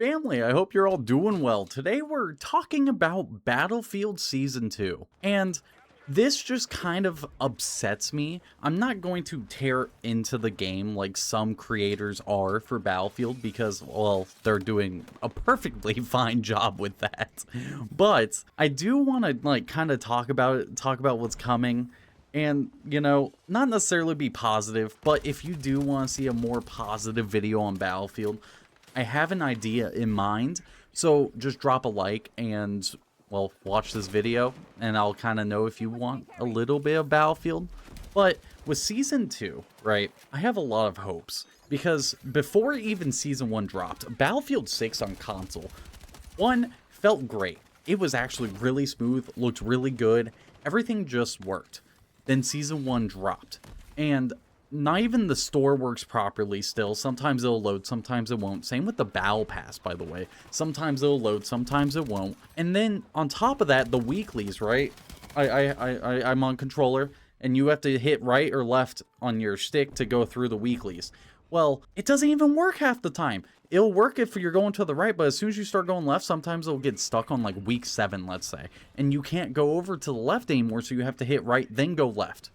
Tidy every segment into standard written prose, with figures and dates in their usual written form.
Family, I hope you're all doing well. Today we're talking about Battlefield Season 2. And this just kind of upsets me. I'm not going to tear into the game like some creators are for Battlefield because, well, they're doing a perfectly fine job with that. But I do want to kind of talk about it, talk about what's coming. And, not necessarily be positive, but if you do want to see a more positive video on Battlefield, I have an idea in mind, so just drop a like and, well, watch this video, and I'll kind of know if you want a little bit of Battlefield. But with Season 2, right, I have a lot of hopes, because before even Season 1 dropped, Battlefield 6 on console, 1, felt great. It was actually really smooth, looked really good, everything just worked. Then Season 1 dropped, and not even the store works properly still. Sometimes it'll load, sometimes it won't. Same with the Battle Pass, by the way. Sometimes it'll load, sometimes it won't. And then on top of that, the weeklies, right? I'm on controller, and you have to hit right or left on your stick to go through the weeklies. Well, it doesn't even work half the time. It'll work if you're going to the right, but as soon as you start going left, sometimes it'll get stuck on like week 7, let's say. And you can't go over to the left anymore, so you have to hit right, then go left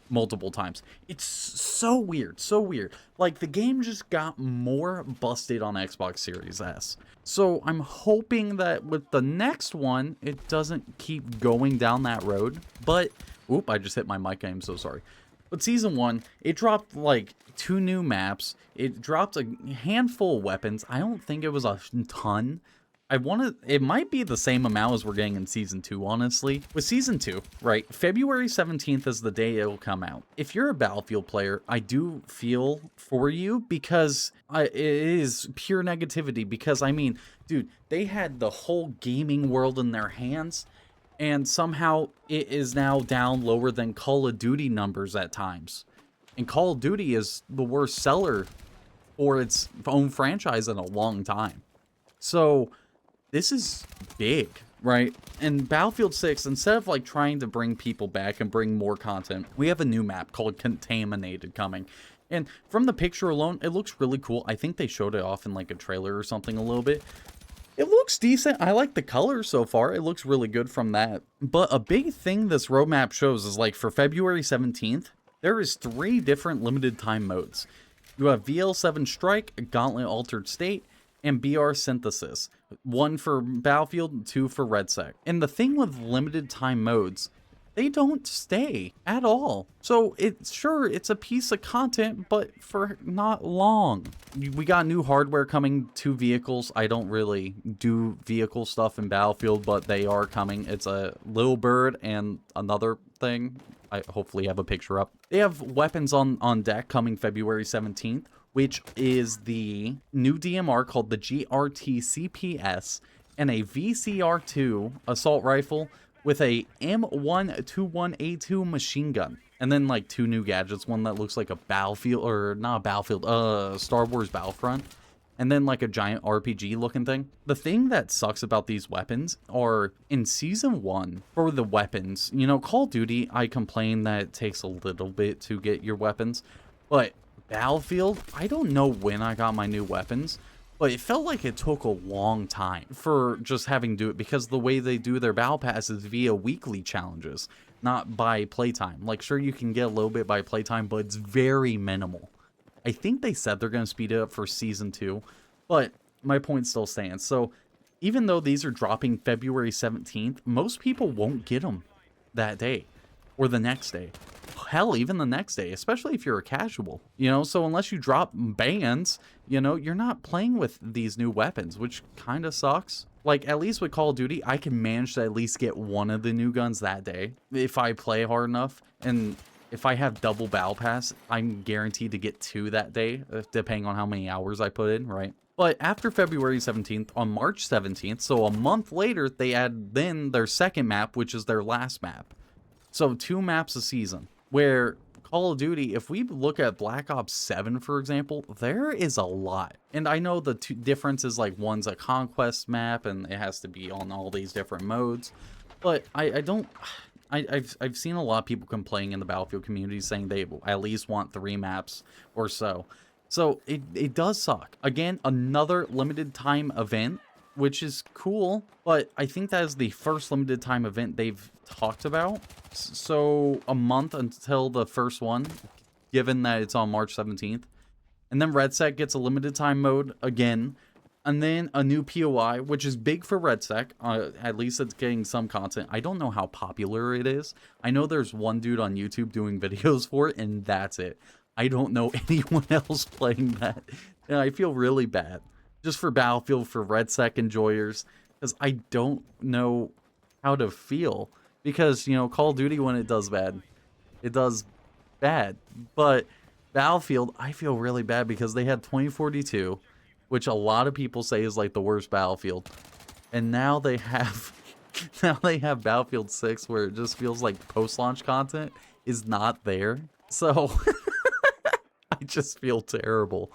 multiple times. It's so weird, so weird. Like, the game just got more busted on Xbox Series S. So I'm hoping that with the next one, it doesn't keep going down that road. But, oop, I just hit my mic, I'm so sorry. But Season 1, it dropped like 2 new maps. It dropped a handful of weapons. I don't think it was a ton. It might be the same amount as we're getting in Season 2, honestly. With Season 2, right, February 17th is the day it'll come out. If you're a Battlefield player, I do feel for you because it is pure negativity. Because, I mean, dude, they had the whole gaming world in their hands, and somehow it is now down lower than Call of Duty numbers at times. And Call of Duty is the worst seller for its own franchise in a long time. So this is big, right? And Battlefield 6, instead of like trying to bring people back and bring more content, we have a new map called Contaminated coming. And from the picture alone, it looks really cool. I think they showed it off in like a trailer or something a little bit. It looks decent. I like the color so far. It looks really good from that. But a big thing this roadmap shows is like for February 17th, there is 3 different limited time modes. You have VL7 Strike, Gauntlet Altered State, and BR Synthesis. 1 for Battlefield, 2 for RedSec. And the thing with limited time modes, they don't stay at all. So it's a piece of content, but for not long. We got new hardware coming to vehicles. I don't really do vehicle stuff in Battlefield, but they are coming. It's a Little Bird and another thing. I hopefully have a picture up. They have weapons on deck coming February 17th. Which is the new DMR called the GRT CPS and a VCR2 assault rifle with a M121A2 machine gun. And then like 2 new gadgets, one that looks like a Battlefield, or not a Battlefield, Star Wars Battlefront. And then like a giant RPG looking thing. The thing that sucks about these weapons are in Season 1 for the weapons, Call of Duty, I complain that it takes a little bit to get your weapons, but Battlefield, I don't know when I got my new weapons, but it felt like it took a long time for just having to do it because the way they do their battle pass is via weekly challenges, not by playtime. Like, sure, you can get a little bit by playtime, but it's very minimal. I think they said they're going to speed it up for Season 2, but my point still stands. So even though these are dropping February 17th, most people won't get them that day or the next day. Hell, even the next day, especially if you're a casual, so unless you drop bans, you're not playing with these new weapons, which kind of sucks. Like, at least with Call of Duty, I can manage to at least get one of the new guns that day if I play hard enough. And if I have double battle pass, I'm guaranteed to get 2 that day, depending on how many hours I put in, right? But after February 17th, on March 17th, so a month later, they add then their second map, which is their last map. So 2 maps a season. Where Call of Duty, if we look at Black Ops 7, for example, there is a lot. And I know the difference is like one's a conquest map and it has to be on all these different modes. But I've seen a lot of people complaining in the Battlefield community saying they at least want 3 maps or so. So it does suck. Again, another limited time event, which is cool, but I think that is the first limited time event they've talked about. So a month until the first one, given that it's on March 17th. And then RedSec gets a limited time mode again. And then a new POI, which is big for RedSec. At least it's getting some content. I don't know how popular it is. I know there's one dude on YouTube doing videos for it, and that's it. I don't know anyone else playing that. And I feel really bad. Just for Battlefield, for RedSec enjoyers. Because I don't know how to feel. Because, you know, Call of Duty, when it does bad, it does bad. But Battlefield, I feel really bad because they had 2042, which a lot of people say is like the worst Battlefield. And now they have Battlefield 6, where it just feels like post-launch content is not there. So I just feel terrible.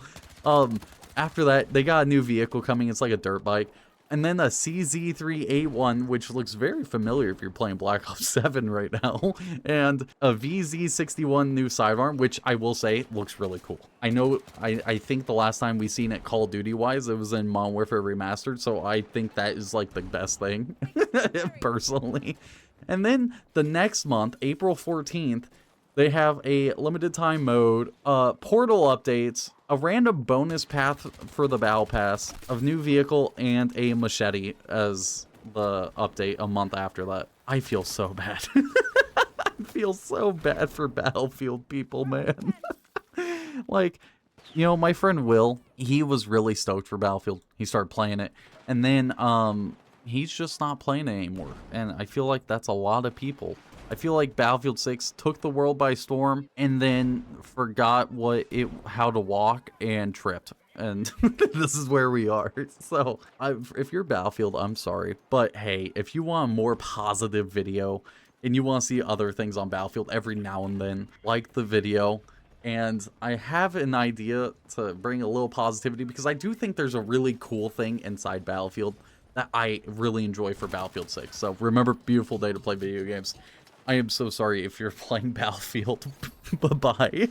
After that, they got a new vehicle coming. It's like a dirt bike. And then a CZ3A1, which looks very familiar if you're playing Black Ops 7 right now. And a VZ61 new sidearm, which I will say looks really cool. I know, I think the last time we seen it Call of Duty-wise, it was in Modern Warfare Remastered. So I think that is like the best thing, personally. And then the next month, April 14th, they have a limited time mode, portal updates, a random bonus path for the Battle Pass, a new vehicle, and a machete as the update a month after that. I feel so bad. I feel so bad for Battlefield people, man. Like, you know, my friend Will, he was really stoked for Battlefield. He started playing it. And then, he's just not playing it anymore. And I feel like that's a lot of people. I feel like Battlefield 6 took the world by storm and then forgot how to walk and tripped. And this is where we are. So if you're Battlefield, I'm sorry. But hey, if you want a more positive video and you want to see other things on Battlefield every now and then, like the video. And I have an idea to bring a little positivity because I do think there's a really cool thing inside Battlefield that I really enjoy for Battlefield 6. So remember, beautiful day to play video games. I am so sorry if you're playing Battlefield. Bye-bye.